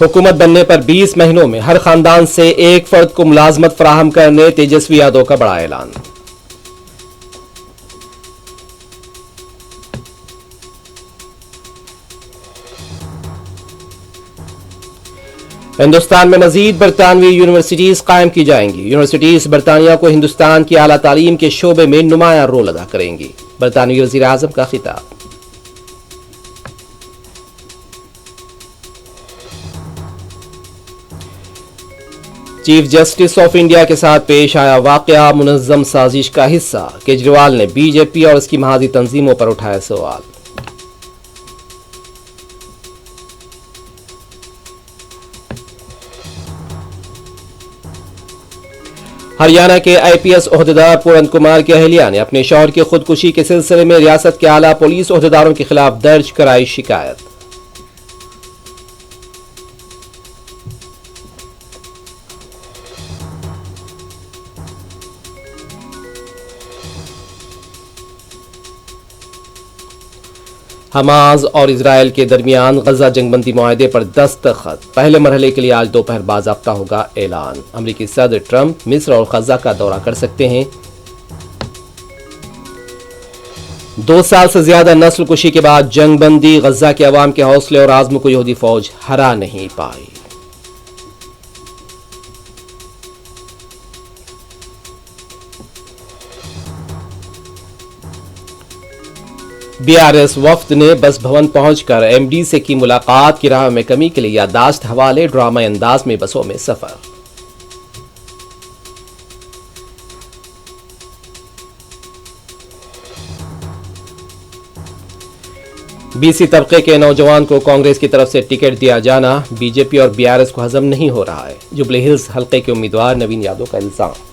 حکومت بننے پر 20 مہینوں میں ہر خاندان سے ایک فرد کو ملازمت فراہم کرنے تیجسوی یادو کا بڑا اعلان۔ ہندوستان میں مزید برطانوی یونیورسٹیز قائم کی جائیں گی۔ یونیورسٹیز برطانیہ کو ہندوستان کی اعلیٰ تعلیم کے شعبے میں نمایاں رول ادا کریں گی۔ برطانوی وزیر اعظم کا خطاب۔ چیف جسٹس آف انڈیا کے ساتھ پیش آیا واقعہ منظم سازش کا حصہ، کیجریوال نے بی جے پی اور اس کی محاذی تنظیموں پر اٹھایا سوال۔ ہریانہ کے آئی پی ایس عہدیدار پورن کمار کی اہلیہ نے اپنے شوہر کی خودکشی کے سلسلے میں ریاست کے اعلیٰ پولیس عہدیداروں کے خلاف درج کرائی شکایت۔ حماس اور اسرائیل کے درمیان غزہ جنگ بندی معاہدے پر دستخط، پہلے مرحلے کے لیے آج دوپہر باضابطہ ہوگا اعلان۔ امریکی صدر ٹرمپ مصر اور غزہ کا دورہ کر سکتے ہیں۔ 2 سال سے زیادہ نسل کشی کے بعد جنگ بندی، غزہ کے عوام کے حوصلے اور عزم کو یہودی فوج ہرا نہیں پائی۔ بی آر ایس وفد نے بس بھون پہنچ کر ایم ڈی سے کی ملاقات، کی راہ میں کمی کے لیے یادداشت حوالے، ڈرامائی انداز میں بسوں میں سفر۔ بی سی طبقے کے نوجوان کو کانگریس کی طرف سے ٹکٹ دیا جانا بی جے پی اور بی آر ایس کو ہضم نہیں ہو رہا ہے، جوبلی ہلز حلقے کے امیدوار نوین یادو کا الزام۔